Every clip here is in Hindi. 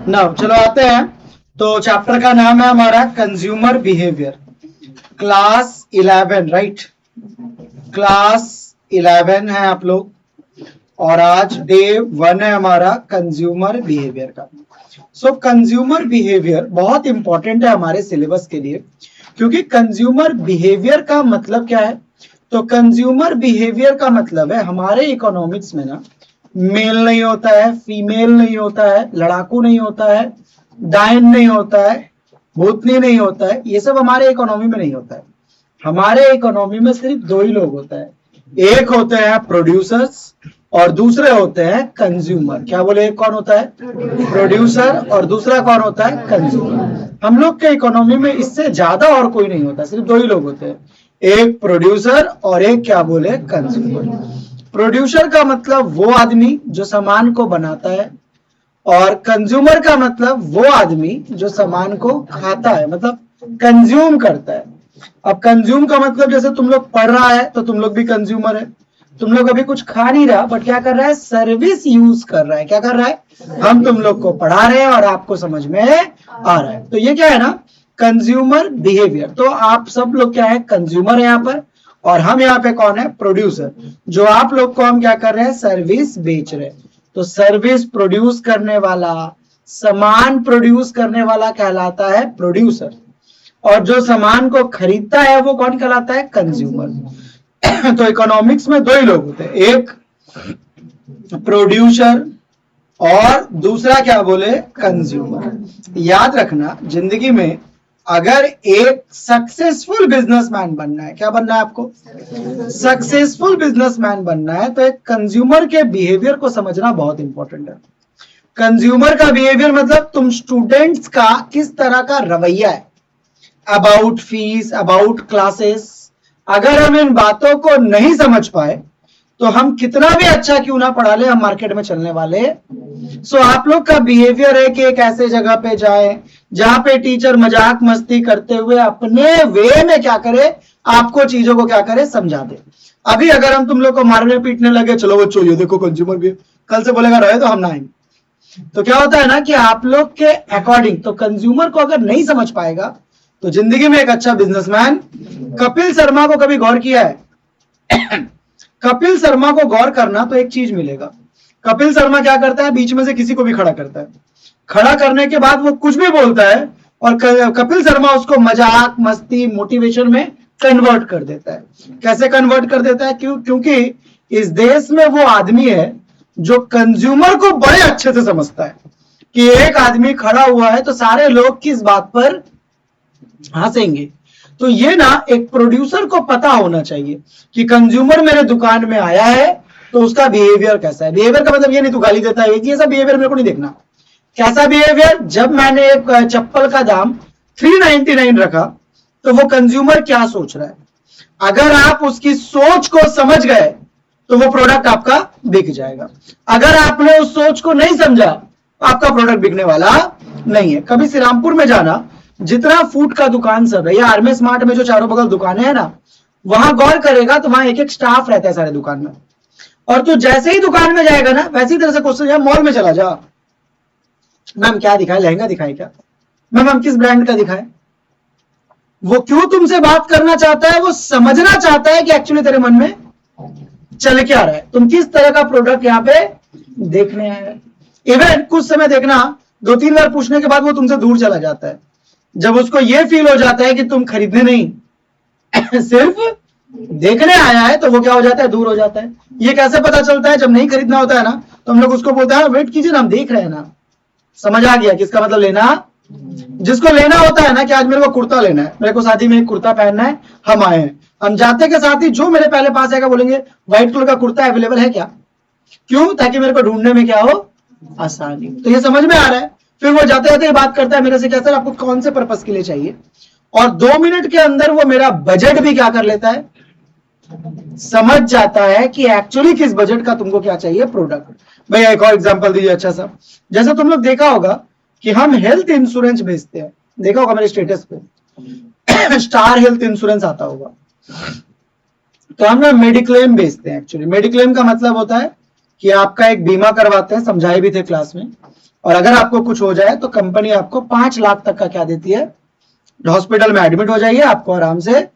नाउ चलो आते हैं। तो चैप्टर का नाम है हमारा consumer behaviour, class 11, right. Class 11 है आप लोग, और आज डे 1 है हमारा कंज्यूमर बिहेवियर का। सो कंज्यूमर बिहेवियर बहुत इंपॉर्टेंट है हमारे सिलेबस के लिए, क्योंकि कंज्यूमर बिहेवियर का मतलब क्या है? तो कंज्यूमर बिहेवियर का मतलब है हमारे इकोनॉमिक्स में ना, मेल नहीं होता है, फीमेल नहीं होता है, लड़ाकू नहीं होता है, डायन नहीं होता है, भूतनी नहीं होता है। ये सब हमारे इकोनॉमी में नहीं होता है। हमारे इकोनॉमी में सिर्फ दो ही लोग होते हैं, एक होते हैं प्रोड्यूसर्स और दूसरे होते हैं कंज्यूमर। क्या बोले? एक कौन होता है? प्रोड्यूसर, और दूसरा कौन होता है? कंज्यूमर। हम लोग के इकोनॉमी में इससे ज्यादा और कोई नहीं होता, सिर्फ दो ही लोग होते हैं, एक प्रोड्यूसर और एक क्या बोले? कंज्यूमर। प्रोड्यूसर का मतलब वो आदमी जो सामान को बनाता है, और कंज्यूमर का मतलब वो आदमी जो सामान को खाता है, मतलब कंज्यूम करता है। अब कंज्यूम का मतलब जैसे तुम लोग पढ़ रहा है तो तुम लोग भी कंज्यूमर है। तुम लोग अभी कुछ खा नहीं रहा, बट क्या कर रहा है? सर्विस यूज कर रहा है। क्या कर रहा है? हम तुम लोग को पढ़ा रहे हैं और आपको समझ में आ रहा है। तो ये क्या है ना, कंज्यूमर बिहेवियर। तो आप सब लोग क्या है? कंज्यूमर है यहाँ पर, और हम यहाँ पे कौन है? प्रोड्यूसर। जो आप लोग को हम क्या कर रहे हैं? सर्विस बेच रहे हैं। तो सर्विस प्रोड्यूस करने वाला, सामान प्रोड्यूस करने वाला कहलाता है प्रोड्यूसर, और जो सामान को खरीदता है वो कौन कहलाता है? कंज्यूमर। तो इकोनॉमिक्स में दो ही लोग होते हैं, एक प्रोड्यूसर और दूसरा क्या बोले? कंज्यूमर। याद रखना, जिंदगी में अगर एक सक्सेसफुल बिजनेसमैन बनना है, क्या बनना है आपको? सक्सेसफुल बिजनेसमैन बनना है, तो एक कंज्यूमर के बिहेवियर को समझना बहुत इंपॉर्टेंट है। कंज्यूमर का बिहेवियर मतलब तुम स्टूडेंट्स का किस तरह का रवैया है अबाउट फीस, अबाउट क्लासेस। अगर हम इन बातों को नहीं समझ पाए तो हम कितना भी अच्छा क्यों ना पढ़ा ले, हम मार्केट में चलने वाले। सो आप लोग का बिहेवियर है कि एक ऐसे जगह पे जाए जहां पे टीचर मजाक मस्ती करते हुए अपने वे में क्या करे? आपको चीजों को क्या करे? समझा दे। अभी अगर हम तुम लोग को मारने पीटने लगे, चलो बच्चों ये देखो कंज्यूमर भी, कल से बोलेगा रहे तो हम ना आएंगे। तो क्या होता है ना कि आप लोग के अकॉर्डिंग तो कंज्यूमर को अगर नहीं समझ पाएगा तो जिंदगी में एक अच्छा बिजनेसमैन। कपिल शर्मा को कभी गौर किया है? कपिल शर्मा को गौर करना तो एक चीज मिलेगा। कपिल शर्मा क्या करता है? बीच में से किसी को भी खड़ा करता है। खड़ा करने के बाद वो कुछ भी बोलता है और कपिल शर्मा उसको मजाक मस्ती मोटिवेशन में कन्वर्ट कर देता है। कैसे कन्वर्ट कर देता है? क्योंकि इस देश में वो आदमी है जो कंज्यूमर को बड़े अच्छे से समझता है कि एक आदमी खड़ा हुआ है तो सारे लोग किस बात पर हंसेंगे। तो ये ना एक प्रोड्यूसर को पता होना चाहिए कि कंज्यूमर मेरे दुकान में आया है तो उसका बिहेवियर कैसा है। बिहेवियर का मतलब ये नहीं तू गाली देता है, ये सब बिहेवियर मेरे को नहीं देखना। कैसा बिहेवियर? जब मैंने एक चप्पल का दाम 399 रखा तो वो कंज्यूमर क्या सोच रहा है। अगर आप उसकी सोच को समझ गए तो वो प्रोडक्ट आपका बिक जाएगा। अगर आपने उस सोच को नहीं समझा आपका प्रोडक्ट बिकने वाला नहीं है। कभी श्रीरामपुर में जाना, जितना फूड का दुकान सब है, या आर्मी स्मार्ट में जो चारों बगल दुकानें हैं ना, वहां गौर करेगा तो वहां एक एक स्टाफ रहता है सारे दुकान में। और तू जैसे ही दुकान में जाएगा ना, वैसी तरह से क्वेश्चन, मॉल में चला जा, मैम क्या दिखाए? लहंगा दिखाए क्या? मैम हम किस ब्रांड का दिखाए? वो क्यों तुमसे बात करना चाहता है? वो समझना चाहता है कि एक्चुअली तेरे मन में चल क्या रहा है, तुम किस तरह का प्रोडक्ट यहाँ पे देखने आए। इवन कुछ समय देखना, 2-3 बार पूछने के बाद वो तुमसे दूर चला जाता है। जब उसको ये फील हो जाता है कि तुम खरीदने नहीं सिर्फ देखने आया है, तो वो क्या हो जाता है? दूर हो जाता है। ये कैसे पता चलता है? जब नहीं खरीदना होता है ना, तो हम लोग उसको बोलते हैं वेट कीजिए ना, हम देख रहे हैं ना। समझ आ गया किसका मतलब लेना? जिसको लेना होता है ना कि आज मेरे को कुर्ता लेना है, मेरे को शादी में एक कुर्ता पहनना है, हम आए हैं, हम जाते के साथ ही जो मेरे पहले पास आएगा बोलेंगे व्हाइट कलर का कुर्ता अवेलेबल है क्या? क्यों? ताकि मेरे को ढूंढने में क्या हो? आसानी। तो ये समझ में आ रहा है। फिर वो जाते जाते बात करता है मेरे से, क्या सर आपको कौन से पर्पस के लिए चाहिए? और 2 मिनट के अंदर वो मेरा बजट भी क्या कर लेता है? समझ जाता है कि एक्चुअली किस बजट का तुमको क्या चाहिए प्रोडक्ट। भैया एक और एग्जांपल दीजिए अच्छा सा। जैसे तुम लोग देखा होगा कि हम हेल्थ इंश्योरेंस भेजते हैं, देखा होगा मेरे स्टेटस पे स्टार हेल्थ इंश्योरेंस आता होगा। तो हम ना मेडिक्लेम भेजते हैं। एक्चुअली मेडिक्लेम का मतलब होता है कि आपका एक बीमा करवाते हैं, समझाए भी थे क्लास में, और अगर आपको कुछ हो जाए तो कंपनी आपको 5 लाख तक का क्या देती है, हॉस्पिटल में एडमिट हो जाइए, आपको आराम से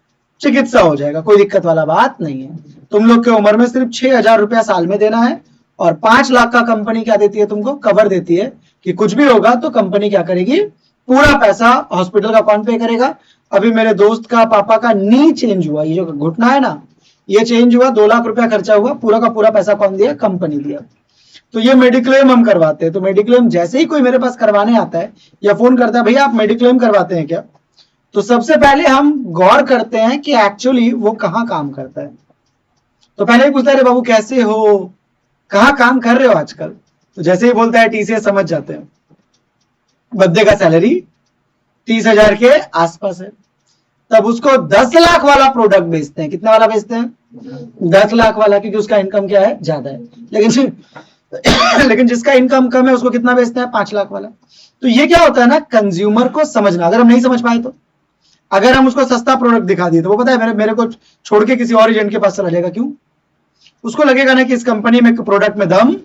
चिकित्सा हो जाएगा, कोई दिक्कत वाला बात नहीं है। तुम लोग की उम्र में सिर्फ 6,000 रुपया साल में देना है और 5 लाख का कंपनी क्या देती है, तुमको कवर देती है कि कुछ भी होगा तो कंपनी क्या करेगी, पूरा पैसा हॉस्पिटल का कौन पे करेगा। अभी मेरे दोस्त का पापा का नी चेंज हुआ, ये जो घुटना है ना, ये चेंज हुआ, 2 लाख रुपया खर्चा हुआ, पूरा का पूरा पैसा कौन दिया, कंपनी दिया। तो ये मेडिक्लेम हम करवाते हैं। तो मेडिक्लेम जैसे ही कोई मेरे पास करवाने आता है या फोन करता है, भैया आप मेडिक्लेम करवाते हैं क्या, तो सबसे पहले हम गौर करते हैं कि एक्चुअली वो कहाँ काम करता है। तो पहले ही पूछता है, बाबू कैसे हो, कहाँ काम कर रहे हो आजकल। तो जैसे ही बोलता है TCS, समझ जाते हैं बंदे का सैलरी 30,000 के आसपास है। तब उसको 10 लाख वाला प्रोडक्ट बेचते हैं। कितना वाला बेचते हैं, 10 लाख वाला, क्योंकि उसका इनकम क्या है, ज्यादा है। लेकिन जिसका इनकम कम है उसको कितना बेचते हैं, 5 लाख वाला। तो ये क्या होता है ना, कंज्यूमर को समझना। अगर हम नहीं समझ पाए तो, अगर हम उसको सस्ता प्रोडक्ट दिखा दिए तो वो पता है मेरे को छोड़ के किसी और एजेंट के पास चला जाएगा। क्यों, उसको लगेगा ना कि इस कंपनी में प्रोडक्ट में दम।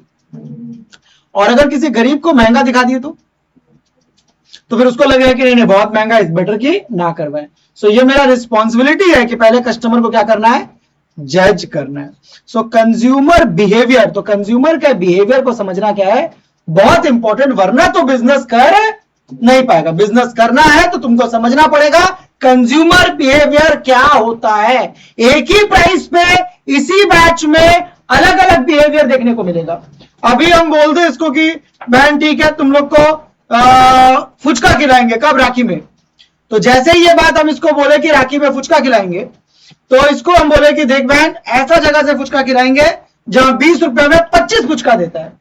और अगर किसी गरीब को महंगा दिखा दिए तो फिर उसको लगेगा कि नहीं बहुत महंगा, इस बेटर की ना करवाएं। सो ये मेरा रिस्पॉन्सिबिलिटी है कि पहले कस्टमर को क्या करना है, जज करना है। सो कंज्यूमर बिहेवियर, तो कंज्यूमर के बिहेवियर को समझना क्या है, बहुत इंपॉर्टेंट, वरना तो बिजनेस कर नहीं पाएगा। बिजनेस करना है तो तुमको समझना पड़ेगा कंज्यूमर बिहेवियर क्या होता है। एक ही प्राइस पे इसी बैच में अलग अलग बिहेवियर देखने को मिलेगा। अभी हम बोल दे इसको कि बहन ठीक है तुम लोग को फुचका खिलाएंगे, कब, राखी में। तो जैसे ही ये बात हम इसको बोले कि राखी में फुचका खिलाएंगे, तो इसको हम बोले कि देख बहन ऐसा जगह से फुचका खिलाएंगे जहां 20 रुपए में 25 फुचका देता है।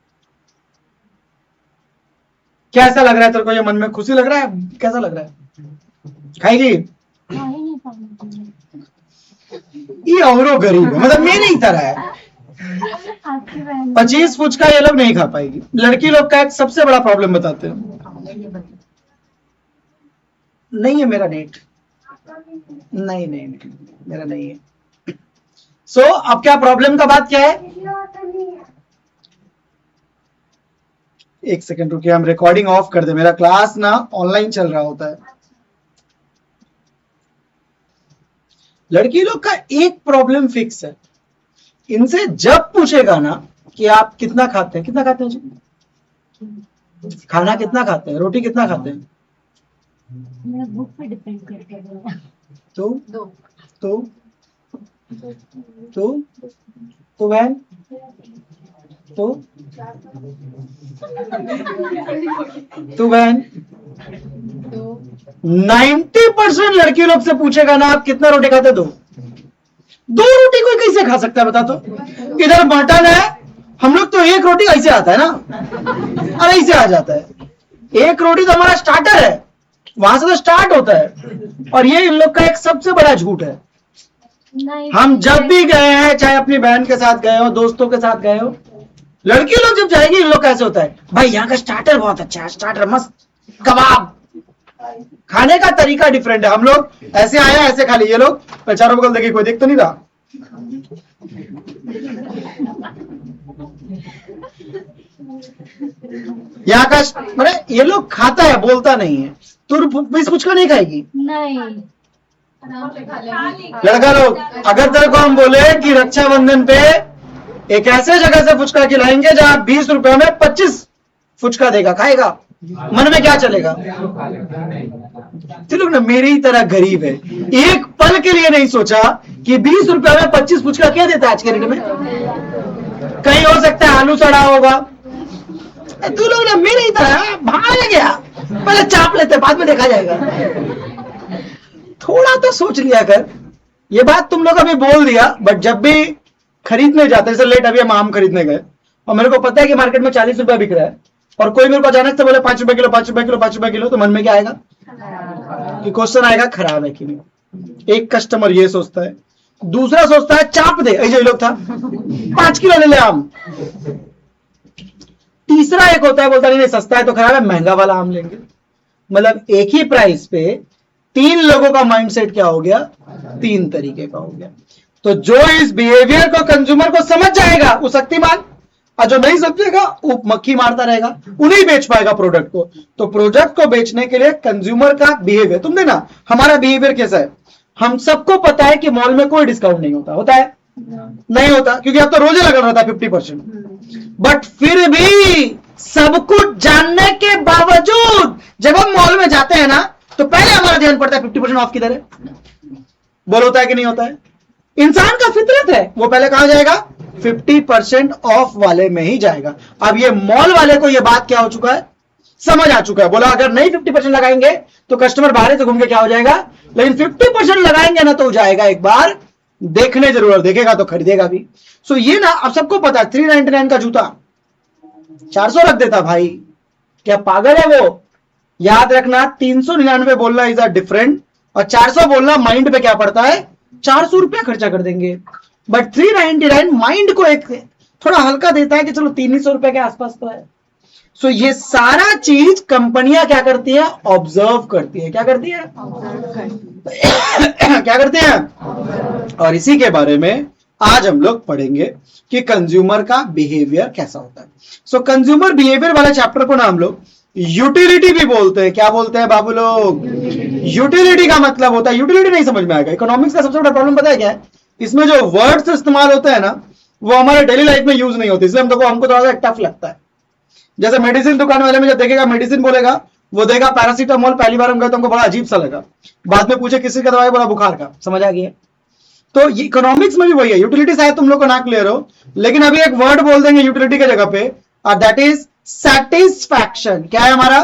कैसा लग रहा है तेरे को, ये मन में खुशी लग रहा है, कैसा लग रहा है, खाएगी। ये औरों गरीब है, मतलब मेरे ही तरह है। 25 फुचका ये लोग नहीं खा पाएगी। लड़की लोग का एक सबसे बड़ा प्रॉब्लम बताते हैं, नहीं है मेरा नेट, नहीं नहीं नहीं मेरा नहीं है। सो अब क्या प्रॉब्लम का बात क्या है, एक सेकंड रुकिए, हम रिकॉर्डिंग ऑफ कर दे, मेरा क्लास ना ऑनलाइन चल रहा होता है। लड़की लोग का एक प्रॉब्लम फिक्स है, इनसे जब पूछेगा ना कि आप कितना खाते हैं, कितना खाते हैं जी, खाना कितना खाते हैं, रोटी कितना खाते हैं, मेरा भूख पे डिपेंड करता है। तो वह तो बहन 90% लड़की लोग से पूछेगा ना आप कितना रोटी खाते, दो रोटी कोई कैसे खा सकता है बता तो। इधर मटन है, हम लोग तो एक रोटी ऐसे आता है ना, और ऐसे आ जाता है। एक रोटी तो हमारा स्टार्टर है, वहां से तो स्टार्ट होता है। और ये इन लोग का एक सबसे बड़ा झूठ है। हम जब भी गए हैं, चाहे अपनी बहन के साथ गए हो, दोस्तों के साथ गए हो, लड़की लोग जब जाएगी इन लोग कैसे होता है, भाई यहाँ का स्टार्टर बहुत अच्छा है, स्टार्टर मस्त, कबाब। खाने का तरीका डिफरेंट है। हम लोग ऐसे आया ऐसे खा ली, ये लोग चारों बगल देखिए कोई देख तो नहीं रहा। यहाँ का ये लोग खाता है, बोलता नहीं है। तू बीस फुचका नहीं खाएगी, नहीं लड़का लोग अगर तेरे को हम बोले कि रक्षाबंधन पे एक ऐसे जगह से फुचका खिलाएंगे जहां 20 रुपए में 25 फुचका देगा, खाएगा? मन में क्या चलेगा? लोग ना मेरी ही तरह गरीब है, एक पल के लिए नहीं सोचा कि 20 रुपए में 25 फुचका क्या देता है आज के रेट में। कहीं हो सकता है आलू सड़ा होगा। तू लोग ना मेरी ही तरह भाग गया, पहले चाप लेते बाद में देखा जाएगा। थोड़ा तो सोच लिया कर। ये बात तुम लोग अभी बोल दिया, बट जब भी खरीदने जाते, जैसे लेट अभी हम आम खरीदने गए और मेरे को पता है कि मार्केट में 40 रुपया बिक रहा है, और कोई मेरे को अचानक से बोले 5 रुपए किलो, 5 रुपए किलो, 5 रुपए किलो, तो मन में क्या आएगा कि क्वेश्चन आएगा खराब है कि नहीं। एक कस्टमर ये सोचता है, दूसरा सोचता है चाप दे, ऐसे लोग था 5 किलो ले ले आम। तीसरा एक होता है बोलता नहीं सस्ता है तो खराब है, महंगा वाला आम लेंगे। मतलब एक ही प्राइस पे 3 लोगों का माइंडसेट क्या हो गया, 3 तरीके का हो गया। तो जो इस बिहेवियर को कंज्यूमर को समझ जाएगा वो शक्तिमान, और जो नहीं समझेगा वो मक्खी मारता रहेगा, उन्हीं बेच पाएगा प्रोडक्ट को। तो प्रोडक्ट को बेचने के लिए कंज्यूमर का बिहेवियर, तुम देखना हमारा बिहेवियर कैसा है। हम सबको पता है कि मॉल में कोई डिस्काउंट नहीं होता, होता है नहीं होता, क्योंकि अब तो रोजे लगा रहता है 50%। बट फिर भी सब कुछ जानने के बावजूद जब हम मॉल में जाते हैं ना, तो पहले हमारा ध्यान पड़ता है 50% ऑफ किधर है। बोल होता है कि नहीं होता है? इंसान का फितरत है, वो पहले कहां जाएगा? 50% ऑफ वाले में ही जाएगा। अब ये मॉल वाले को ये बात क्या हो चुका है, समझ आ चुका है। बोला अगर नहीं 50% लगाएंगे तो कस्टमर बाहर से घूम के क्या हो जाएगा, लेकिन 50% लगाएंगे ना तो जाएगा एक बार देखने जरूर, देखेगा तो खरीदेगा भी। सो ये ना अब सबको पता है 399 का जूता 400 रख देता भाई, क्या पागल है वो? याद रखना 399 बोलना इज अ डिफरेंट, और 400 बोलना माइंड पे क्या पड़ता है, 400 रुपया खर्चा कर देंगे। बट 399 माइंड को एक थोड़ा हल्का देता है कि चलो 300 रुपए के आसपास तो है। सो ये सारा चीज कंपनियां क्या करती है, ऑब्जर्व करती है। क्या करती है? क्या करते हैं? और इसी के बारे में आज हम लोग पढ़ेंगे कि कंज्यूमर का बिहेवियर कैसा होता है। सो कंज्यूमर बिहेवियर वाले चैप्टर को ना हम लोग यूटिलिटी भी बोलते हैं। क्या बोलते हैं बाबू लोग? यूटिलिटी का मतलब होता है, यूटिलिटी नहीं समझ में आएगा। इकोनॉमिक्स का सबसे बड़ा प्रॉब्लम पता है क्या है? इसमें जो वर्ड्स इस्तेमाल होते हैं ना, वो हमारे डेली लाइफ में यूज नहीं होते, इसलिए हमको थोड़ा सा टफ लगता है। जैसे मेडिसिन दुकान वाले में जब देखेगा मेडिसिन बोलेगा, वो देगा पैरासीटामोल, पहली बार हम गए तो हमको बड़ा अजीब सा लगा, बाद में पूछे किसी का दवाई, बोला बुखार का, समझ आ गया। तो इकोनॉमिक्स में भी वही है। यूटिलिटी शायद तुम लोग को ना क्लियर हो, लेकिन अभी एक वर्ड बोल देंगे यूटिलिटी के जगह पे, और दैट इज सेटिस्फैक्शन। क्या है हमारा?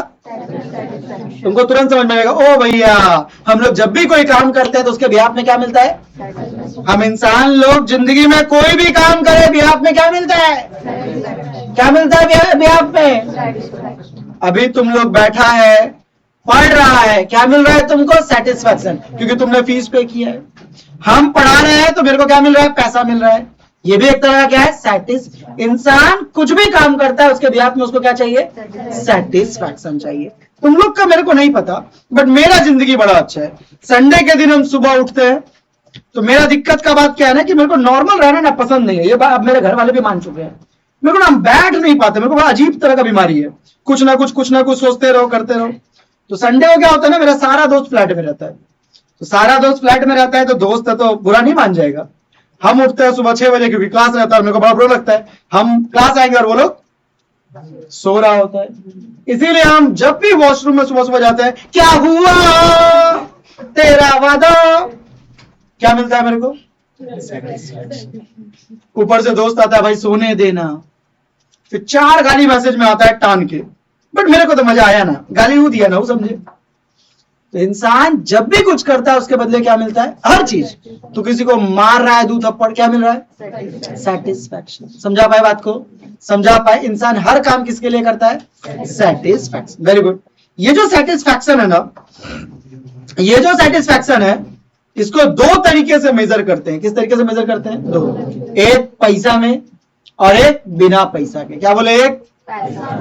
तुमको तुरंत समझ में आएगा, ओ भैया हम लोग जब भी कोई काम करते हैं तो उसके बिहाफ में क्या मिलता है? हम इंसान लोग जिंदगी में कोई भी काम करे बिहाफ में क्या मिलता है? क्या मिलता है बिहाफ में? अभी तुम लोग बैठा है, पढ़ रहा है, क्या मिल रहा है तुमको? सेटिस्फैक्शन, क्योंकि तुमने फीस पे किया है। हम पढ़ा रहे हैं तो मेरे को क्या मिल रहा है? पैसा मिल रहा है। ये भी एक तरह का क्या है? इंसान कुछ भी काम करता है उसके बिहाफ में उसको क्या चाहिए? सेटिस्फैक्शन चाहिए। तुम लोग का मेरे को नहीं पता, बट मेरा जिंदगी बड़ा अच्छा है। संडे के दिन हम सुबह उठते हैं, तो मेरा दिक्कत का बात क्या है ना कि मेरे को नॉर्मल रहना ना पसंद नहीं है। ये बात अब मेरे घर वाले भी मान चुके हैं। मेरे को ना बैठ नहीं पाते, मेरे को बड़ा अजीब तरह का बीमारी है, कुछ ना कुछ सोचते रहो, करते रहो। तो संडे को क्या होता है ना, मेरा सारा दोस्त फ्लैट में रहता है, तो सारा दोस्त फ्लैट में रहता है तो दोस्त है तो बुरा नहीं मान जाएगा। हम उठते हैं सुबह 6 बजे क्योंकि क्लास रहता है, मेरे को बड़ा बुरा लगता है। हम क्लास आएंगे और वो लोग सो रहा होता है, इसीलिए हम जब भी वॉशरूम में सुबह सुबह जाते हैं, क्या हुआ तेरा वादा, क्या मिलता है मेरे को? ऊपर से दोस्त आता है, भाई सोने देना, फिर 4 गाली मैसेज में आता है टान के, बट मेरे को तो मजा आया ना, गाली वो दिया ना, वो समझे। तो इंसान जब भी कुछ करता है उसके बदले क्या मिलता है? हर चीज। तो किसी को मार रहा है 2 थप्पड़, क्या मिल रहा है? सेटिस्फैक्शन। समझा पाए बात को? समझा पाए? इंसान हर काम किसके लिए करता है? सेटिस्फैक्शन। Very good. ये जो सेटिस्फैक्शन है ना, ये जो सेटिस्फैक्शन है, इसको 2 तरीके से मेजर करते हैं। किस तरीके से मेजर करते हैं? 2। एक पैसा में और एक बिना पैसा के। क्या बोले? एक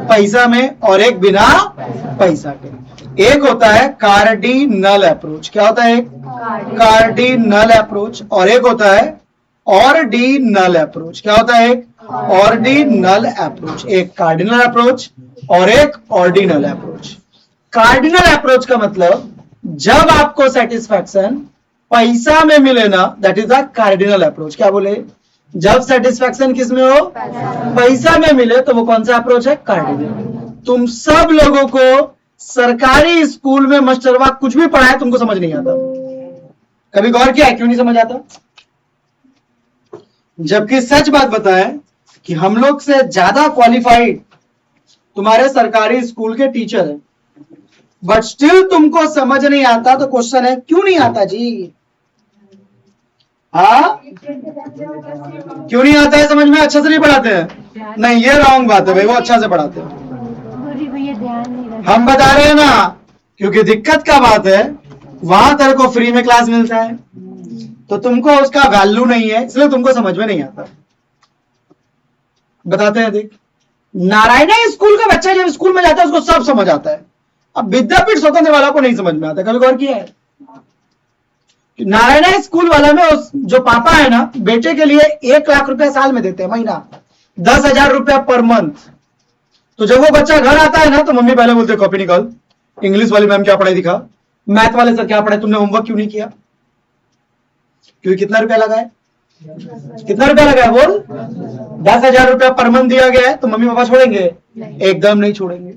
पैसा में और एक बिना पैसा के। एक होता है कार्डिनल अप्रोच। क्या होता है? Cardinal approach. और एक होता है ऑर्डिनल अप्रोच। क्या होता है? Ordinal approach. एक कार्डिनल अप्रोच और एक ऑर्डिनल अप्रोच। कार्डिनल अप्रोच का मतलब जब आपको सेटिस्फैक्शन पैसा में मिले ना, that is a cardinal approach. क्या बोले? जब सेटिस्फैक्शन किस में हो? पैसा में मिले, तो वो कौन सा अप्रोच है? कार्डिनल। तुम सब लोगों को सरकारी स्कूल में मास्टरवा कुछ भी पढ़ाए तुमको समझ नहीं आता, कभी गौर किया है क्यों नहीं समझ आता? जबकि सच बात बताएं कि हम लोग से ज्यादा क्वालिफाइड तुम्हारे सरकारी स्कूल के टीचर हैं, बट स्टिल तुमको समझ नहीं आता। तो क्वेश्चन है क्यों नहीं आता जी? हाँ, क्यों नहीं आता है समझ में? अच्छा से नहीं पढ़ाते हैं? नहीं, ये रॉन्ग बात है भाई, वो अच्छा से पढ़ाते हैं। हम बता रहे हैं ना, क्योंकि दिक्कत का बात है वहां तेरे को फ्री में क्लास मिलता है, तो तुमको उसका वैल्यू नहीं है, इसलिए तुमको समझ में नहीं आता। बताते हैं, देख, नारायण स्कूल का बच्चा जब स्कूल में जाता है उसको सब समझ आता है। अब विद्यापीठ स्वतंत्र वाला को नहीं समझ में आता। कभी गौर किया है? नारायण स्कूल वाला में जो पापा है ना, बेटे के लिए 1 लाख रुपया साल में देते हैं, महीना 10,000 रुपया पर मंथ। तो जब वो बच्चा घर आता है ना, तो मम्मी पहले बोलते कॉपी निकाल, इंग्लिश वाली मैम क्या पढ़ाई दिखा, मैथ वाले सर क्या पढ़ाए, तुमने होमवर्क क्यों नहीं किया? क्योंकि कितना रुपया लगा है, कितना रुपया लगा है बोल, 10,000 रुपया पर मंथ दिया गया है। तो मम्मी पापा छोड़ेंगे? एकदम नहीं छोड़ेंगे।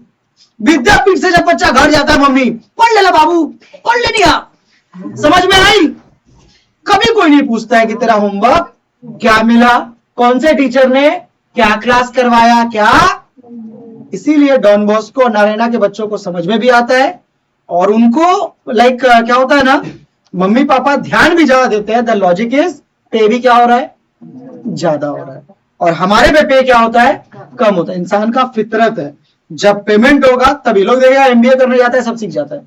विद्यापीठ से जब बच्चा घर जाता है, मम्मी पढ़ लेला बाबू, पढ़ ले लिया, समझ में आई? कभी कोई नहीं पूछता है कि तेरा होमवर्क क्या मिला, कौन से टीचर ने क्या क्लास करवाया, क्या। इसीलिए डॉन बॉस्को और नारायणा के बच्चों को समझ में भी आता है, और उनको लाइक क्या होता है ना, मम्मी पापा ध्यान भी ज्यादा देते हैं। द लॉजिक इज पे भी क्या हो रहा है, ज्यादा हो रहा है, और हमारे पे पे क्या होता है, कम होता है। इंसान का फितरत है, जब पेमेंट होगा तभी लोग देखेगा एमबीए करने जाता है सब सीख जाता है।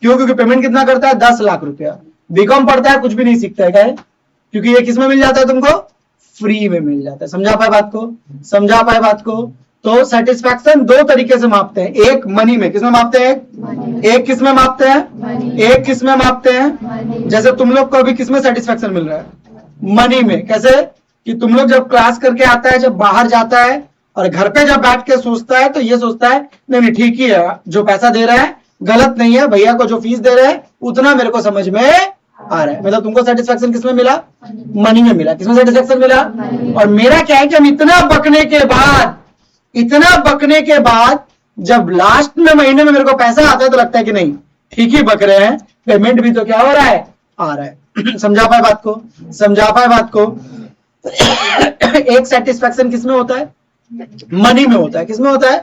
क्यों? क्योंकि पेमेंट कितना करता है, 10 लाख रुपया। बीकॉम पढ़ता है कुछ भी नहीं सीखता है, क्या है? क्योंकि ये किस में मिल जाता है तुमको, फ्री में मिल जाता है। समझा पाए बात को, समझा पाए बात को। तो सेटिस्फैक्शन दो तरीके से मापते हैं, एक मनी में, किसमें मापते हैं, एक किस में मापते हैं, एक किस में मापते हैं। जैसे तुम लोग को अभी किसमें सेटिस्फैक्शन मिल रहा है, मनी में। कैसे कि तुम लोग जब क्लास करके आता है, जब बाहर जाता है और घर पे जब बैठ के सोचता है, तो ये सोचता है नहीं नहीं ठीक ही है, जो पैसा दे रहा है गलत नहीं है, भैया को जो फीस दे रहे हैं उतना मेरे को समझ में आ रहा है। मतलब तुमको सेटिस्फैक्शन किसमें मिला, मनी में मिला। किसमें सेटिस्फैक्शन मिला? और मेरा क्या है कि हम इतना बकने के बाद, इतना बकने के बाद जब लास्ट में महीने में मेरे को पैसा आता है, तो लगता है कि नहीं ठीक ही बक रहे हैं, पेमेंट भी तो क्या हो रहा है, आ रहा है। समझा पाए बात को, समझा पाए बात को। एक सेटिस्फैक्शन किसमें होता है, मनी में होता है। किसमें होता है?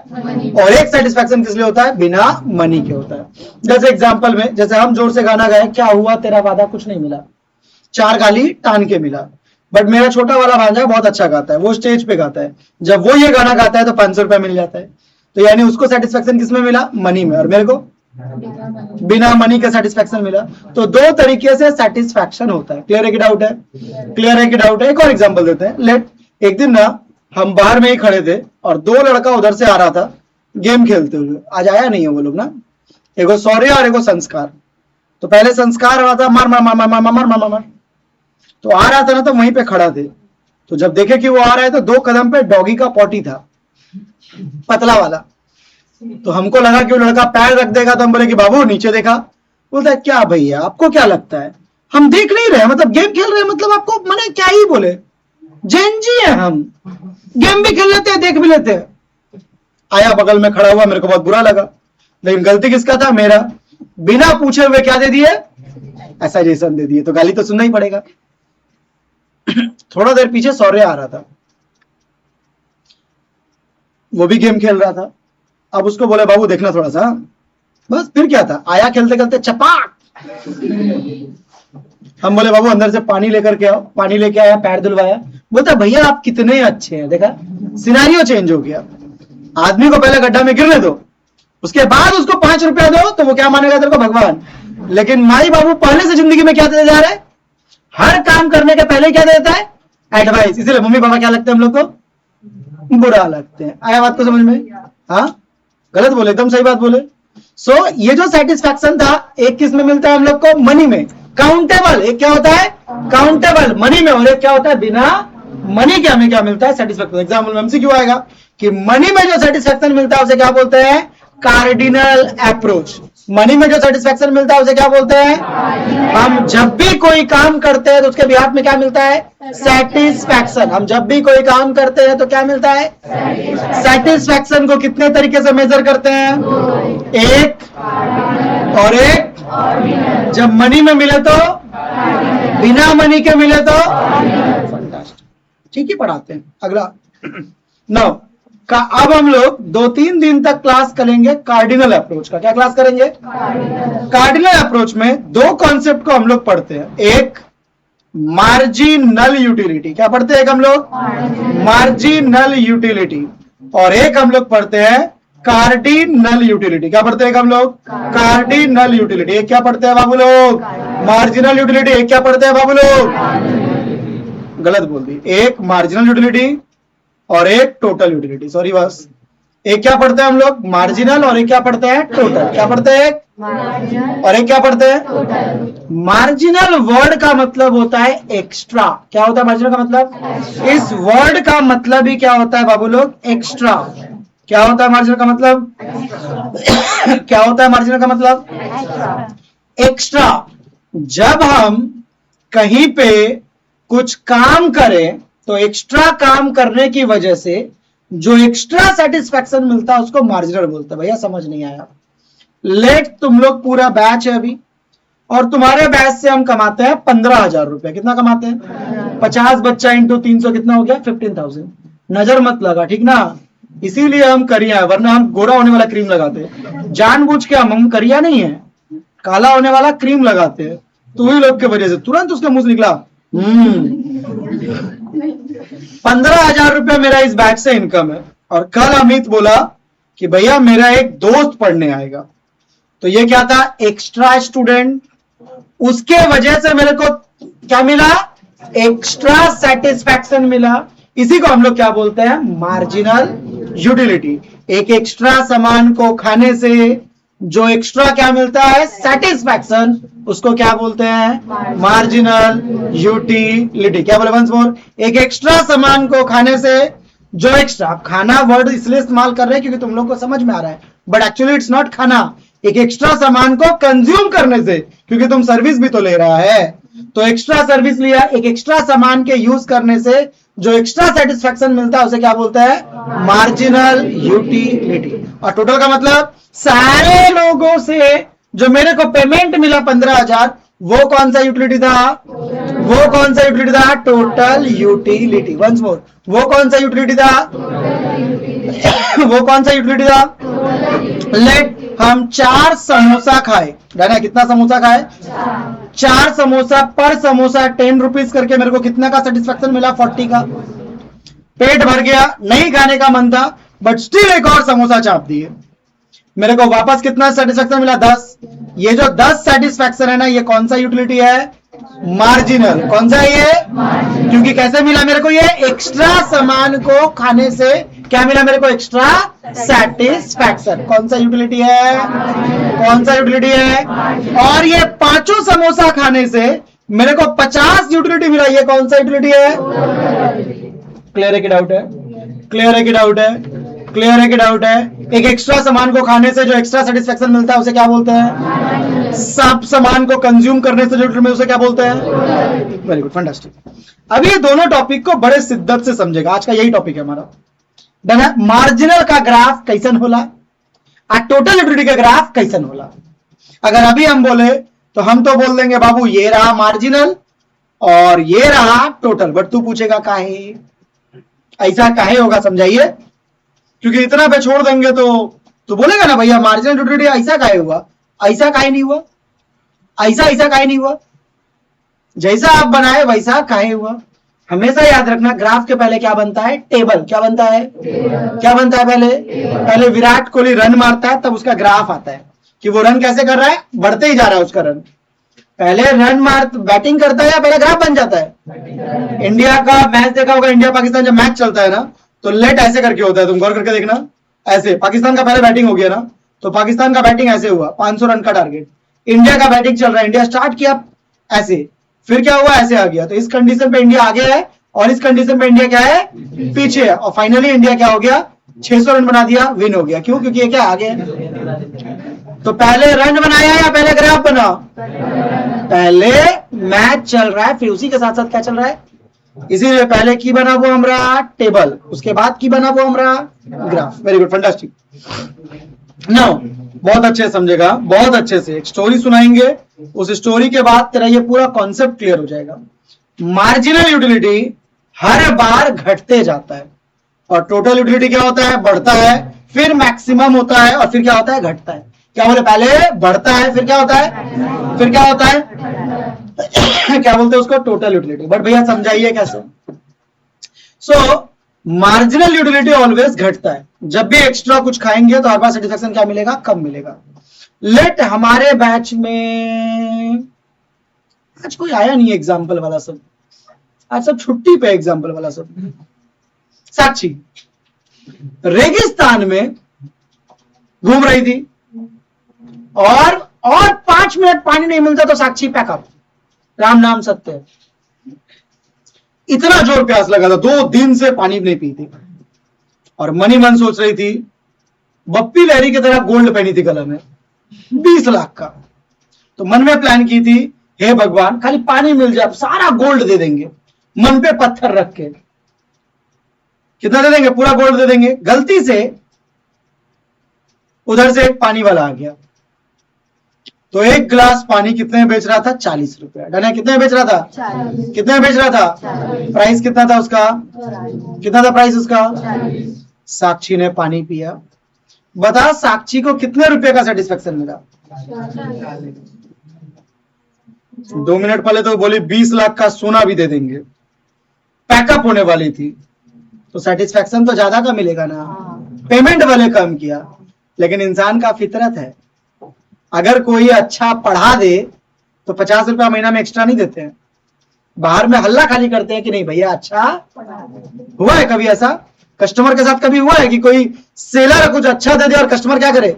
और एक सेटिस्फैक्शन किस लिए होता है, बिना मनी के होता है। जैसे एग्जांपल में, जैसे हम जोर से गाना गाए, क्या हुआ तेरा वादा कुछ नहीं मिला, 4 गाली टान के मिला। बट मेरा छोटा वाला भांजा बहुत अच्छा गाता है, वो स्टेज पे गाता है, जब वो ये गाना गाता है तो 500 रुपया मिल जाता है। तो यानी उसको सेटिस्फैक्शन किसमें मिला, मनी में, और मेरे को बिना मनी के सेटिस्फैक्शन मिला। तो दो तरीके से सेटिस्फैक्शन होता है। क्लियर है कि डाउट है? क्लियर है कि डाउट है? एक और एग्जांपल देते हैं। लेट, एक दिन ना हम बाहर में ही खड़े थे और 2 लड़का उधर से आ रहा था गेम खेलते हुए। आज आया नहीं है वो लोग ना, एगो शौर्य और एगो संस्कार। तो पहले संस्कार आ रहा था, मार मार मार मार मार मार मार मार, तो आ रहा था ना, तो वहीं पे खड़ा थे। तो जब देखे कि वो आ रहा है, तो 2 कदम पे डॉगी का पॉटी था, पतला वाला। तो हमको लगा कि वो लड़का पैर रख देगा, तो हम बोले कि बाबू नीचे देखा। बोलता है क्या भैया आपको क्या लगता है, हम देख नहीं रहे, मतलब गेम खेल रहे हैं, मतलब आपको मैंने क्या ही बोले, जैन जी है हम, गेम भी खेल लेते हैं देख भी लेते हैं। आया बगल में खड़ा हुआ, मेरे को बहुत बुरा लगा, लेकिन गलती किसका था, मेरा। बिना पूछे हुए क्या दे दिए, एसाइजेशन दे दिए, तो गाली तो सुनना ही पड़ेगा। थोड़ा देर पीछे शौर्य आ रहा था, वो भी गेम खेल रहा था। अब उसको बोले बाबू देखना थोड़ा सा, बस। फिर क्या था, आया खेलते खेलते चपाक। हम बोले बाबू अंदर से पानी लेकर के आओ, पानी लेके आया, पैर धुलवाया। बोलता भैया आप कितने अच्छे हैं, देखा सिनेरियो चेंज हो गया। आदमी को पहले गड्ढा में गिरने दो, उसके बाद उसको 5 रुपया दो, तो वो क्या मानेगा तेरे को, भगवान। लेकिन माई बाबू पहले से जिंदगी में क्या देते जा रहे हैं, हर काम करने के पहले क्या देता है, एडवाइस। इसीलिए मम्मी पापा क्या लगते हैं हम लोग को, बुरा लगते हैं। आया बात को समझ में? हाँ, गलत बोले, एकदम सही बात बोले। सो ये जो सेटिस्फैक्शन था, एक किस में मिलता है हम लोग को, मनी में, काउंटेबल। एक क्या होता है, काउंटेबल, मनी में, और एक क्या होता है, बिना मनी के हमें क्या मिलता है, सेटिस्फैक्शन। एग्जाम्पल में एमसीक्यू आएगा कि मनी में जो सेटिस्फैक्शन मिलता है उसे क्या बोलते हैं, कार्डिनल अप्रोच। मनी में जो सेटिस्फैक्शन मिलता है उसे क्या बोलते हैं, हम जब भी कोई काम करते हैं तो उसके बिहाफ में क्या मिलता है, सेटिस्फैक्शन। हम जब भी कोई काम करते हैं तो क्या मिलता है, सेटिस्फैक्शन। को कितने तरीके से मेजर करते हैं, एक और एक। जब मनी में मिले तो, बिना मनी के मिले तो, ठीक ही पढ़ाते हैं। अगला नौ का, अब हम लोग 2-3 दिन तक क्लास करेंगे कार्डिनल अप्रोच का। क्या क्लास करेंगे, कार्डिनल अप्रोच में 2 कॉन्सेप्ट को हम लोग पढ़ते हैं। एक मार्जिनल यूटिलिटी, क्या पढ़ते हैं हम लोग, मार्जिनल यूटिलिटी। और एक हम लोग पढ़ते हैं कार्डिनल यूटिलिटी। क्या पढ़ते हैं हम लोग, कार्डिनल यूटिलिटी। एक क्या पढ़ते हैं बाबू लोग, मार्जिनल यूटिलिटी। एक क्या पढ़ते हैं बाबू लोग, गलत बोल दी, एक मार्जिनल यूटिलिटी और एक टोटल यूटिलिटी। सॉरी बस, एक क्या पढ़ते हैं हम लोग, मार्जिनल, और एक क्या पढ़ते हैं, टोटल। क्या पढ़ते हैं, और एक क्या पढ़ते हैं, मार्जिनल वर्ड का मतलब होता है एक्स्ट्रा। क्या होता है मार्जिनल का मतलब, इस वर्ड का मतलब ही क्या होता है बाबू लोग, एक्स्ट्रा। क्या होता है मार्जिनल का मतलब, क्या होता है मार्जिनल का मतलब, एक्स्ट्रा। जब हम कहीं पे कुछ काम करें तो एक्स्ट्रा काम करने की वजह से जो एक्स्ट्रा सेटिस्फैक्शन मिलता है उसको मार्जिनल बोलते हैं। भैया समझ नहीं आया, लेट तुम लोग पूरा बैच है अभी, और तुम्हारे बैच से हम कमाते हैं 15,000 रुपए। कितना कमाते हैं, 50 बच्चा इंटू 300 कितना हो गया, 15,000। नजर मत लगा, ठीक ना, इसीलिए हम करिया है, वरना हम गोरा होने वाला क्रीम लगाते, जानबूझ के हम करिया नहीं है, काला होने वाला क्रीम लगाते हैं। तो वही लोग की वजह से तुरंत उसका मुंह से निकला 15,000 रुपया मेरा इस बैच से इनकम है। और कल अमित बोला कि भैया मेरा एक दोस्त पढ़ने आएगा, तो ये क्या था, एक्स्ट्रा स्टूडेंट। उसके वजह से मेरे को क्या मिला, एक्स्ट्रा सेटिस्फैक्शन मिला। इसी को हम लोग क्या बोलते हैं, मार्जिनल यूटिलिटी। एक एक्स्ट्रा सामान को खाने से जो एक्स्ट्रा क्या मिलता है, सेटिस्फैक्शन, उसको क्या बोलते हैं, मार्जिनल यूटिलिटी। क्या बोले वंस मोर, एक एक्स्ट्रा सामान को खाने से जो एक्स्ट्रा, आप खाना वर्ड इसलिए इस्तेमाल कर रहे हैं क्योंकि तुम लोग को समझ में आ रहा है, बट एक्चुअली इट्स नॉट खाना। एक एक्स्ट्रा सामान को कंज्यूम करने से, क्योंकि तुम सर्विस भी तो ले रहा है, तो एक्स्ट्रा सर्विस लिया, एक एक्स्ट्रा सामान के यूज करने से जो एक्स्ट्रा सेटिस्फैक्शन मिलता है उसे क्या बोलते हैं, मार्जिनल यूटिलिटी। और टोटल का मतलब सारे लोगों से जो मेरे को पेमेंट मिला 15,000, वो कौन सा यूटिलिटी था, वो कौन सा यूटिलिटी था, टोटल यूटिलिटी। वंस मोर, वो कौन सा यूटिलिटी था, वो कौन सा यूटिलिटी था। लेट हम 4 समोसा खाए, ना, कितना समोसा खाए, 4 समोसा, पर समोसा 10 रुपीज करके, मेरे को कितना का सेटिस्फैक्शन मिला, 40 का। पेट भर गया, नहीं खाने का मन था, बट स्टिल एक और समोसा चाप दिए, मेरे को वापस कितना सेटिस्फैक्शन मिला, 10। ये जो 10 सेटिस्फैक्शन है ना, ये कौन सा यूटिलिटी है, मार्जिनल। कौन सा है ये, क्योंकि कैसे मिला मेरे को, ये एक्स्ट्रा सामान को खाने से क्या मिला मेरे को, एक्स्ट्रा सेटिस्फैक्शन। कौन सा यूटिलिटी है, कौन सा यूटिलिटी है। और ये 5 समोसा खाने से मेरे को 50 यूटिलिटी मिला, ये कौन सा यूटिलिटी है। क्लियर है कि डाउट है, क्लियर है कि डाउट है, क्लियर है कि डाउट है। एक एक्स्ट्रा सामान को खाने से जो एक्स्ट्रा सेटिस्फैक्शन मिलता है उसे क्या बोलते हैं, सब सामान को कंज्यूम करने से जो मिलता है उसे क्या बोलते हैं। Very good, fantastic. अब ये दोनों टॉपिक को बड़े शिद्दत से समझेगा, आज का यही टॉपिक है हमारा। डन है। मार्जिनल का ग्राफ कैसन होला और टोटल यूटिलिटी का ग्राफ कैसन होला। अगर अभी हम बोले तो हम तो बोल देंगे बाबू ये रहा मार्जिनल और ये रहा टोटल, बट तू पूछेगा काहे, ऐसा काहे होगा, समझाइए। क्योंकि इतना पे छोड़ देंगे तो बोलेगा ना भैया मार्जिनल यूटिलिटी ऐसा काहे हुआ, ऐसा काहे नहीं हुआ, ऐसा काहे नहीं हुआ, जैसा आप बनाए वैसा काहे हुआ। हमेशा याद रखना, ग्राफ के पहले क्या बनता है, टेबल। क्या बनता है, क्या बनता है, पहले विराट कोहली रन मारता है तब उसका ग्राफ आता है कि वो रन कैसे कर रहा है, बढ़ते ही जा रहा है उसका रन। पहले रन मार बैटिंग करता है या पहले ग्राफ बन जाता है। इंडिया का मैच देखा होगा, इंडिया पाकिस्तान जब मैच चलता है ना तो लेट ऐसे करके होता है, तुम गौर करके देखना। ऐसे पाकिस्तान का पहले बैटिंग हो गया ना, तो पाकिस्तान का बैटिंग ऐसे हुआ, 500 रन का टारगेट। इंडिया का बैटिंग चल रहा है, इंडिया स्टार्ट किया ऐसे, फिर क्या हुआ, ऐसे आ गया। तो इस कंडीशन पे इंडिया आगे है और इस कंडीशन पे इंडिया क्या है, पीछे है। और फाइनली इंडिया क्या हो गया, 600 रन बना दिया, विन हो गया। क्यों, क्योंकि ये क्या आगे है। तो पहले रन बनाया या पहले ग्राफ बना, पहले मैच चल रहा है, फिर उसी के साथ साथ क्या चल रहा है, इसीलिए पहले की बना वो हमारा टेबल, उसके बाद की बना वो हमारा graph. Very good, fantastic. Now बहुत अच्छे से समझेगा, बहुत अच्छे से एक स्टोरी सुनाएंगे, उस स्टोरी के बाद तेरा ये पूरा कॉन्सेप्ट क्लियर हो जाएगा। मार्जिनल यूटिलिटी हर बार घटते जाता है और टोटल यूटिलिटी क्या होता है, बढ़ता है, फिर मैक्सिमम होता है और फिर क्या होता है, घटता है। क्या बोले, पहले बढ़ता है फिर क्या होता है, फिर क्या होता है क्या बोलते हैं उसको, टोटल यूटिलिटी। बट भैया समझाइए कैसे। सो मार्जिनल यूटिलिटी ऑलवेज घटता है, जब भी एक्स्ट्रा कुछ खाएंगे तो हर बार सेटिस्फैक्शन क्या मिलेगा, कम मिलेगा। लेट हमारे बैच में आज कोई आया नहीं एग्जाम्पल वाला, सब आज सब छुट्टी पे एग्जाम्पल वाला सब। साक्षी रेगिस्तान में घूम रही थी और 5 मिनट पानी नहीं मिलता तो साक्षी पैकअप, राम नाम सत्य है। इतना जोर प्यास लगा था, 2 दिन से पानी नहीं पी थी और मनी मन सोच रही थी, बप्पी लहरी की तरह गोल्ड पहनी थी गला में 20 लाख का। तो मन में प्लान की थी, हे भगवान खाली पानी मिल जाए सारा गोल्ड दे देंगे, मन पे पत्थर रख के। कितना दे देंगे? पूरा गोल्ड दे देंगे। गलती से उधर से एक पानी वाला आ गया, तो एक गिलास पानी कितने में बेच रहा था? 40 रुपया। डन है? कितने में बेच रहा था? 40। कितने में बेच रहा था? 40। प्राइस कितना था उसका? 40। कितना था प्राइस उसका? 40। साक्षी ने पानी पिया। बता साक्षी को कितने रुपए का सेटिस्फेक्शन मिला? 2 मिनट पहले तो बोली 20 लाख का सोना भी दे देंगे, पैकअप होने वाली थी, तो सेटिस्फेक्शन तो ज्यादा का मिलेगा ना। पेमेंट वाले कम किया, लेकिन इंसान का फितरत है, अगर कोई अच्छा पढ़ा दे तो 50 रुपया महीना में एक्स्ट्रा नहीं देते हैं। बाहर में हल्ला खाली करते हैं कि नहीं भैया अच्छा हुआ है। कभी ऐसा कस्टमर के साथ कभी हुआ है कि कोई सेलर कुछ अच्छा दे दे और कस्टमर क्या करे?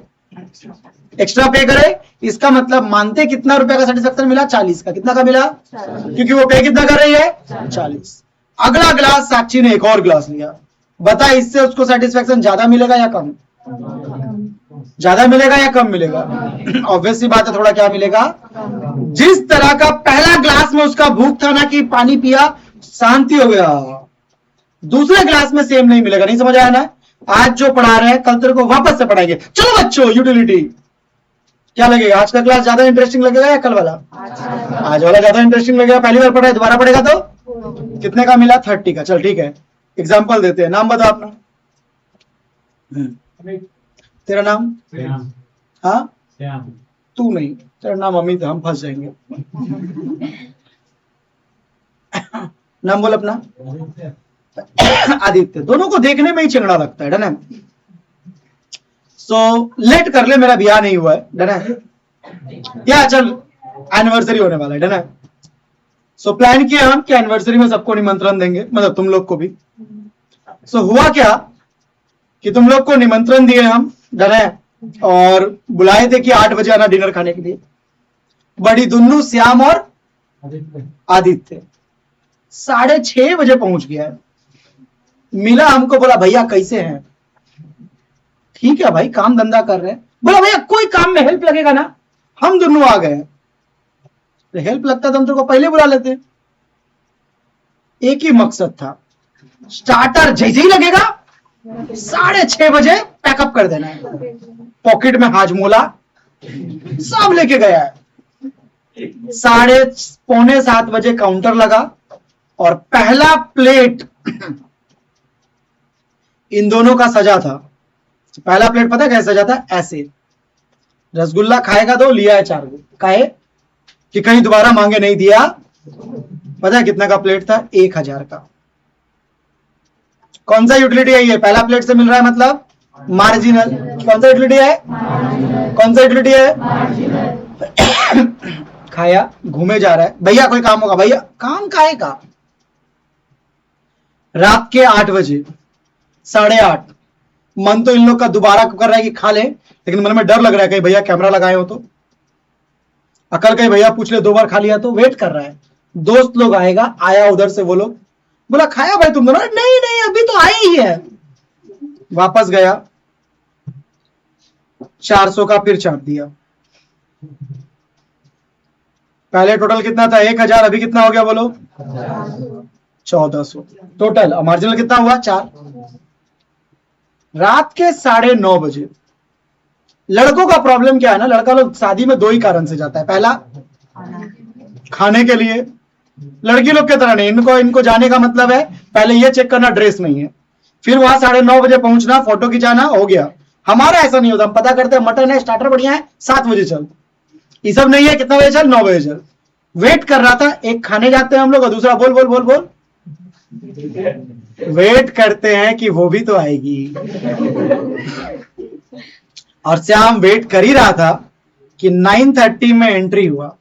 एक्स्ट्रा पे करे। इसका मतलब मानते कितना रुपए का सेटिस्फेक्शन मिला? 40 का। कितना का मिला? 40। क्योंकि वो पे कितना कर रही है? 40। अगला गिलास साक्षी ने एक और गिलास लिया। बता इससे उसको सेटिस्फेक्शन ज्यादा मिलेगा या कम? ज्यादा मिलेगा या कम मिलेगा? ऑब्वियसली बात है, थोड़ा क्या मिलेगा? जिस तरह का पहला ग्लास में उसका भूख था ना कि पानी पिया शांति हो गया, दूसरे ग्लास में सेम नहीं मिलेगा। नहीं समझ आया ना? आज जो पढ़ा रहे हैं कल तेरे को वापस से पढ़ाएंगे। चलो बच्चों यूटिलिटी क्या लगेगा? आज का क्लास ज्यादा इंटरेस्टिंग लगेगा या कल वाला? आज वाला ज्यादा इंटरेस्टिंग लगेगा। पहली बार पढ़ा है, दोबारा पढ़ेगा तो कितने का मिला? 30 का। चल ठीक है, एग्जाम्पल देते हैं। नाम बता अपना। तेरा नाम? हाँ तू नहीं, तेरा नाम अमित है, हम फंस जाएंगे। नाम बोल अपना। आदित्य। दोनों को देखने में ही चिंगड़ा लगता है। डन है? सो लेट कर ले, मेरा ब्याह नहीं हुआ है। डन है? या चल एनिवर्सरी होने वाला है। डन है? सो प्लान किया हम कि एनिवर्सरी में सबको निमंत्रण देंगे, मतलब तुम लोग को भी। सो हुआ क्या कि तुम लोग को निमंत्रण दिए हम। डन है? और बुलाए थे कि 8 बजे आना डिनर खाने के लिए। बड़ी दुन्नू, श्याम और आदित्य 6:30 बजे पहुंच गया है। मिला हमको, बोला भैया कैसे हैं? ठीक है भाई, काम धंधा कर रहे हैं। बोला भैया कोई काम में हेल्प लगेगा ना? हम दोनों आ गए। तो हेल्प लगता तो हम तुमको पहले बुला लेते। एक ही मकसद था, स्टार्टर जैसे ही लगेगा 6:30 बजे पैकअप कर देना है। पॉकेट में हाजमोला सब लेके गया है। 6:45 बजे काउंटर लगा और पहला प्लेट इन दोनों का सजा था। पहला प्लेट पता है कैसे सजा था? ऐसे। रसगुल्ला खाएगा तो लिया है 4 गो, काहे कि कहीं दोबारा मांगे नहीं दिया। पता है कितना का प्लेट था? 1000 का। कौन सा यूटिलिटी है ये? पहला प्लेट से मिल रहा है मतलब मार्जिनल। कौन सा यूटिलिटी है? कौन सा यूटिलिटी है? खाया, घूमे जा रहा है। भैया कोई काम होगा? भैया काम काहे का? रात के 8 बजे, 8:30। मन तो इन लोग का दोबारा कर रहा है कि खा ले, लेकिन मन में डर लग रहा है कहीं भैया कैमरा लगाए हो तो। अकल कहीं भैया पूछ ले 2 बार खा लिया तो। वेट कर रहा है, दोस्त लोग आएगा। आया उधर से वो लोग, बोला खाया भाई तुम दोनों? नहीं नहीं अभी तो आए ही है। वापस गया, 400 का फिर चाप दिया। पहले टोटल कितना था? 1000। अभी कितना हो गया बोलो? 1400 टोटल। मार्जिनल कितना हुआ? 4। रात के 9:30 बजे। लड़कों का प्रॉब्लम क्या है ना, लड़का लोग शादी में 2 ही कारण से जाता है। पहला खाने के लिए। लड़की लोग की तरह नहीं, इनको जाने का मतलब है पहले ये चेक करना ड्रेस नहीं है, फिर वहां 9:30 बजे पहुंचना, फोटो खिंचाना, हो गया। हमारा ऐसा नहीं होता, हम पता करते हैं मटन है, स्टार्टर बढ़िया है, 7 बजे चल। ये सब नहीं है, कितना बजे चल? 9 बजे चल। वेट कर रहा था, एक खाने जाते हैं हम लोग और दूसरा बोल बोल बोल बोल वेट करते हैं कि वो भी तो आएगी। और श्याम वेट कर ही रहा था कि 9:30 में एंट्री हुआ।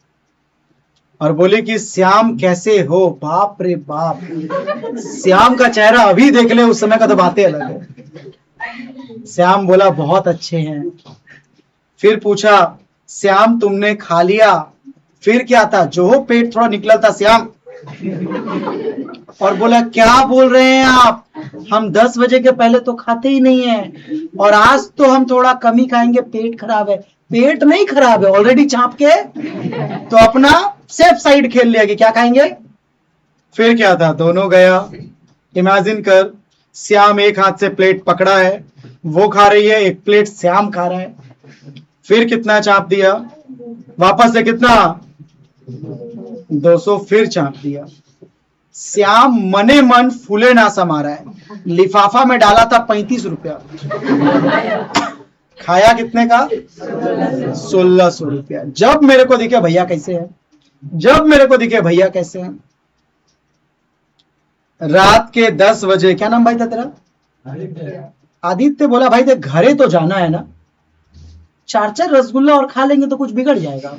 और बोली कि श्याम कैसे हो। बाप रे बाप, श्याम का चेहरा अभी देख ले, उस समय का तो बातें अलग है। श्याम बोला बहुत अच्छे हैं। फिर पूछा श्याम तुमने खा लिया? फिर क्या था, जो हो पेट थोड़ा निकला था श्याम। और बोला क्या बोल रहे हैं आप, हम 10 बजे के पहले तो खाते ही नहीं है, और आज तो हम थोड़ा कम ही खाएंगे, पेट खराब है। पेट नहीं खराब है, ऑलरेडी चाप के तो अपना सेफ साइड खेल लिया कि क्या खाएंगे। फिर क्या था, दोनों गया। इमेजिन कर, श्याम एक हाथ से प्लेट पकड़ा है, वो खा रही है, एक प्लेट श्याम खा रहा है। फिर कितना चाप दिया, वापस से कितना, 200 फिर चाप दिया। श्याम मने मन फूले ना समा रहा है। लिफाफा में डाला था 35 रुपया, खाया कितने का, 1600 रुपया। जब मेरे को दिखे भैया कैसे हैं, जब मेरे को दिखे भैया कैसे हैं, रात के 10 बजे, क्या नाम भाई था तेरा, आदित्य। बोला भाई देख घरे तो जाना है ना, 4-4 रसगुल्ला और खा लेंगे तो कुछ बिगड़ जाएगा।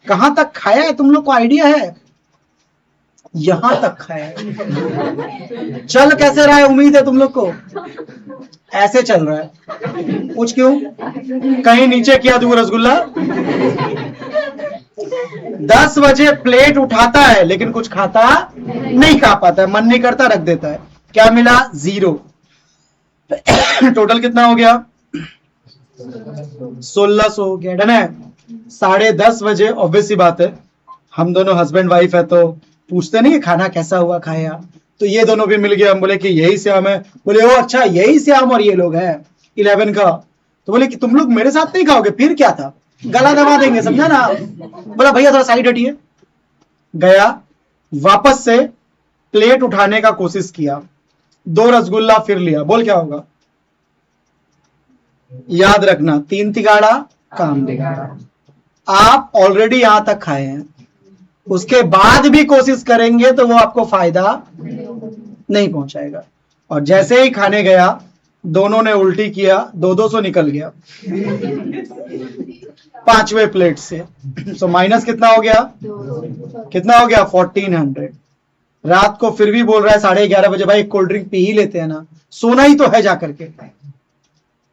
कहां तक खाया है तुम लोग को आइडिया है, यहां तक खाया है। चल कैसे रहा है, उम्मीद है तुम लोग को ऐसे चल रहा है। पूछ क्यों, कहीं नीचे किया तू रसगुल्ला। 10 बजे प्लेट उठाता है लेकिन कुछ खाता नहीं, खा पाता है, मन नहीं करता, रख देता है। क्या मिला, 0। टोटल कितना हो गया, 1600 हो गया। डन है। 10:30 बजे ऑब्वियस सी बात है, हम दोनों हस्बैंड वाइफ है तो पूछते नहीं खाना कैसा हुआ, खाया। तो ये दोनों भी मिल गए, हम बोले कि यही श्याम है। बोले ओ अच्छा यही श्याम और ये लोग हैं 11 का। तो बोले कि तुम लोग मेरे साथ नहीं खाओगे, फिर क्या था, गला दबा देंगे, समझा ना। बोला भैया थोड़ा साइड हटिए। गया, वापस से प्लेट उठाने का कोशिश किया, 2 रसगुल्ला फिर लिया। बोल क्या होगा, याद रखना 3 तिगाड़ा काम बिगाड़ा। आप ऑलरेडी यहां तक खाए हैं, उसके बाद भी कोशिश करेंगे तो वो आपको फायदा नहीं पहुंचाएगा। और जैसे ही खाने गया, दोनों ने उल्टी किया, 200 निकल गया 5वें प्लेट से। सो माइनस कितना हो गया, कितना हो गया, 1400। रात को फिर भी बोल रहा है 11:30 बजे, भाई कोल्ड ड्रिंक पी ही लेते हैं ना, सोना ही तो है जाकर के।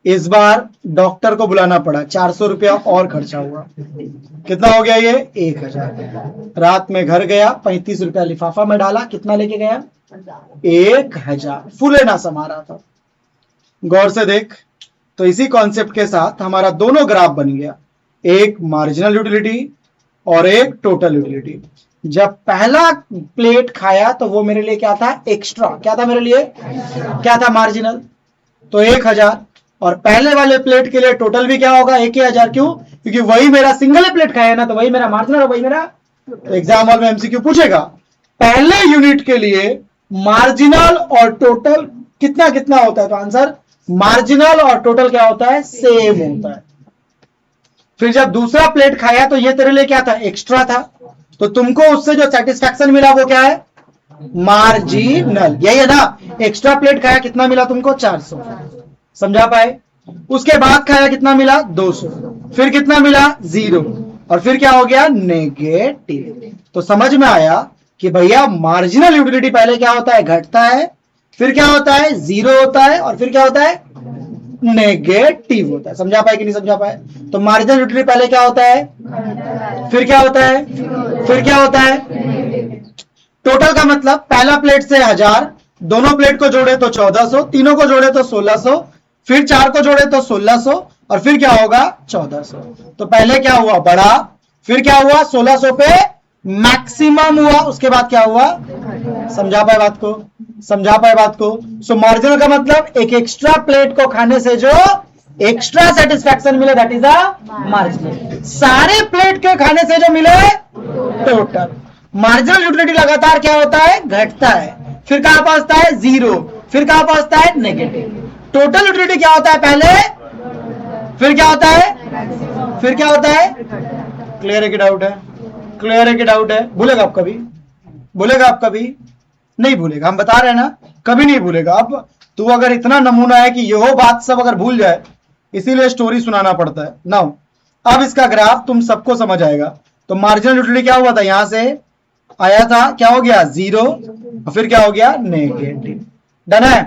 इस बार डॉक्टर को बुलाना पड़ा, 400 रुपया और खर्चा हुआ। कितना हो गया ये, 1000। रात में घर गया, 35 रुपया लिफाफा में डाला, कितना लेके गया, 1000। फूले ना समा रहा था। गौर से देख, तो इसी कॉन्सेप्ट के साथ हमारा दोनों ग्राफ बन गया, एक मार्जिनल यूटिलिटी और एक टोटल यूटिलिटी। जब पहला प्लेट खाया तो वो मेरे लिए क्या था, एक्स्ट्रा। क्या था मेरे लिए, क्या था, मार्जिनल, तो 1000। और पहले वाले प्लेट के लिए टोटल भी क्या होगा, 1000। क्यों, क्योंकि वही मेरा सिंगल प्लेट खाया ना, तो वही मेरा मार्जिनल और वही मेरा। तो एग्जाम हॉल में एमसीक्यू पूछेगा, पहले यूनिट के लिए मार्जिनल और टोटल कितना कितना होता है, तो आंसर मार्जिनल और टोटल क्या होता है, सेम होता है। फिर जब दूसरा प्लेट खाया तो ये तेरे लिए क्या था, एक्स्ट्रा था, तो तुमको उससे जो सेटिस्फैक्शन मिला वो क्या है, मार्जिनल। यही है ना, एक्स्ट्रा प्लेट खाया, कितना मिला तुमको, 400। समझा पाए। उसके बाद खाया, कितना मिला, 200। फिर कितना मिला, 0। और फिर क्या हो गया, नेगेटिव। तो समझ में आया कि भैया मार्जिनल यूटिलिटी पहले क्या होता है, घटता है, फिर क्या होता है, 0 होता है, और फिर क्या होता है, नेगेटिव होता है। समझा पाए कि नहीं समझा पाए। तो मार्जिनल यूटिलिटी पहले क्या होता है, फिर क्या होता है, फिर क्या होता है, टोटल का मतलब पहला प्लेट से 1000, दोनों प्लेट को जोड़े तो 1400, तीनों को जोड़े तो 1600, फिर 4 को जोड़े तो 1600, और फिर क्या होगा, 1400। तो पहले क्या हुआ, बड़ा, फिर क्या हुआ, 1600 पे मैक्सिमम हुआ, उसके बाद क्या हुआ। समझा पाए बात को, समझा पाए बात को। सो मार्जिनल का मतलब एक एक्स्ट्रा प्लेट को खाने से जो एक्स्ट्रा सेटिस्फैक्शन मिले, दैट इज अ मार्जिनल। सारे प्लेट के खाने से जो मिले, टोटल। मार्जिनल यूटिलिटी लगातार क्या होता है, घटता है, फिर कहां पहुंचता है, 0, फिर कहां पहुंचता है, नेगेटिव। टोटल यूटिलिटी क्या होता है, पहले, फिर क्या होता है, फिर क्या होता है। क्लियर है कि डाउट है, क्लियर है कि डाउट है। भूलेगा आप कभी, भूलेगा आप कभी नहीं भूलेगा, हम बता रहे हैं ना, कभी नहीं भूलेगा। अब तू अगर इतना नमूना है कि यह बात सब अगर भूल जाए, इसीलिए स्टोरी सुनाना पड़ता है। नाउ अब इसका ग्राफ तुम सबको समझ आएगा। तो मार्जिनल यूटिलिटी क्या हुआ था, यहां से आया था, क्या हो गया 0 और फिर क्या हो गया नेगेटिव। डन है।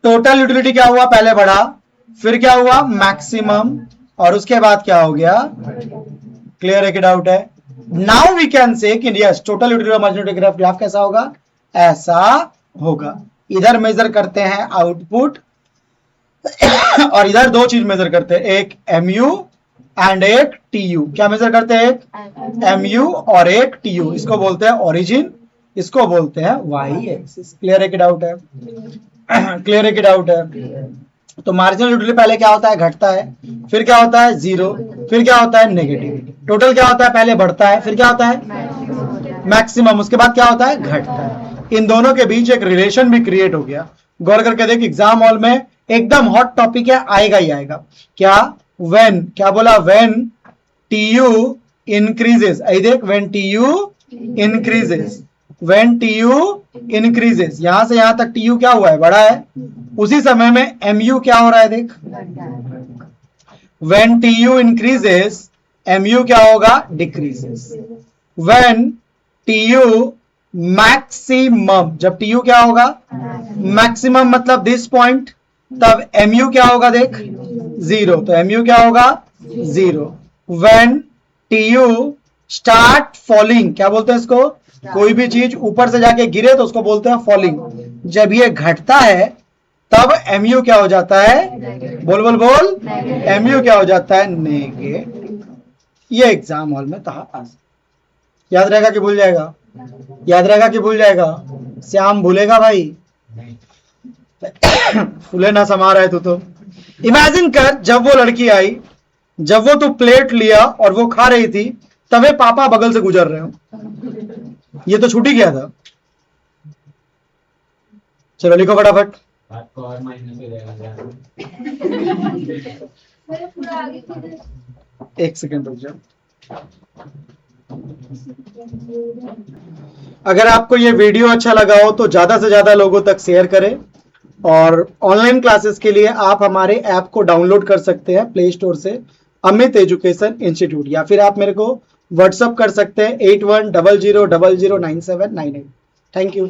टोटल यूटिलिटी क्या हुआ, पहले बढ़ा, फिर क्या हुआ मैक्सिमम, और उसके बाद क्या हो गया, क्लियर है कि डाउट है? नाउ वी कैन से कि यस टोटल यूटिलिटी और मार्जिनल यूटिलिटी ग्राफ कैसा होगा, ऐसा होगा। इधर मेजर करते हैं आउटपुट और इधर दो चीज मेजर करते हैं, एक एमयू एंड एक टीयू। क्या मेजर करते हैं, एक एमयू और एक टीयू। इसको बोलते हैं ओरिजिन, इसको बोलते हैं वाई एक्सिस। क्लियर है कि डाउट है? क्लियर है कि डाउट है? तो मार्जिनल यूटिलिटी पहले क्या होता है, घटता है, फिर क्या होता है 0, फिर क्या होता है नेगेटिव। टोटल क्या होता है, पहले बढ़ता है, फिर क्या होता है मैक्सिमम, उसके बाद क्या होता है घटता है। इन दोनों के बीच एक रिलेशन भी क्रिएट हो गया। गौर करके देख, एग्जाम हॉल में एकदम हॉट टॉपिक है, आएगा ही आएगा। क्या व्हेन, क्या बोला, व्हेन टीयू इंक्रीजेस। आई देख, when T U increases, when T U increases, यहां से यहां तक टीयू क्या हुआ है, बड़ा है। उसी समय में एमयू क्या हो रहा है, देख, व्हेन टीयू इंक्रीजेस एमयू क्या होगा, डिक्रीजेस। व्हेन टीयू मैक्सिमम, जब टीयू क्या होगा मैक्सिमम, मतलब दिस पॉइंट, तब एमयू क्या होगा, देख 0, तो एमयू क्या होगा 0। व्हेन टीयू स्टार्ट फॉलिंग, क्या बोलते हैं इसको, कोई भी चीज ऊपर से जाके गिरे तो उसको बोलते हैं फॉलिंग। जब ये घटता है तब एमयू क्या हो जाता है, बोल बोल बोल, एमयू क्या हो जाता है, नेगेटिव। ये एग्जाम हॉल में था। याद रहेगा कि भूल जाएगा, याद रहेगा कि भूल जाएगा? श्याम भूलेगा भाई, फूले ना समा रहा है तो इमेजिन कर, जब वो लड़की आई, जब वो तू प्लेट लिया और वो खा रही थी, तबे पापा बगल से गुजर रहे हो। ये तो छूट ही गया था। चलो लिखो फटाफट। एक सेकंड रुक जाओ। अगर आपको ये वीडियो अच्छा लगा हो तो ज्यादा से ज्यादा लोगों तक शेयर करें, और ऑनलाइन क्लासेस के लिए आप हमारे ऐप को डाउनलोड कर सकते हैं प्ले स्टोर से, अमित एजुकेशन इंस्टीट्यूट, या फिर आप मेरे को व्हाट्सअप कर सकते हैं 8100009798। Thank you.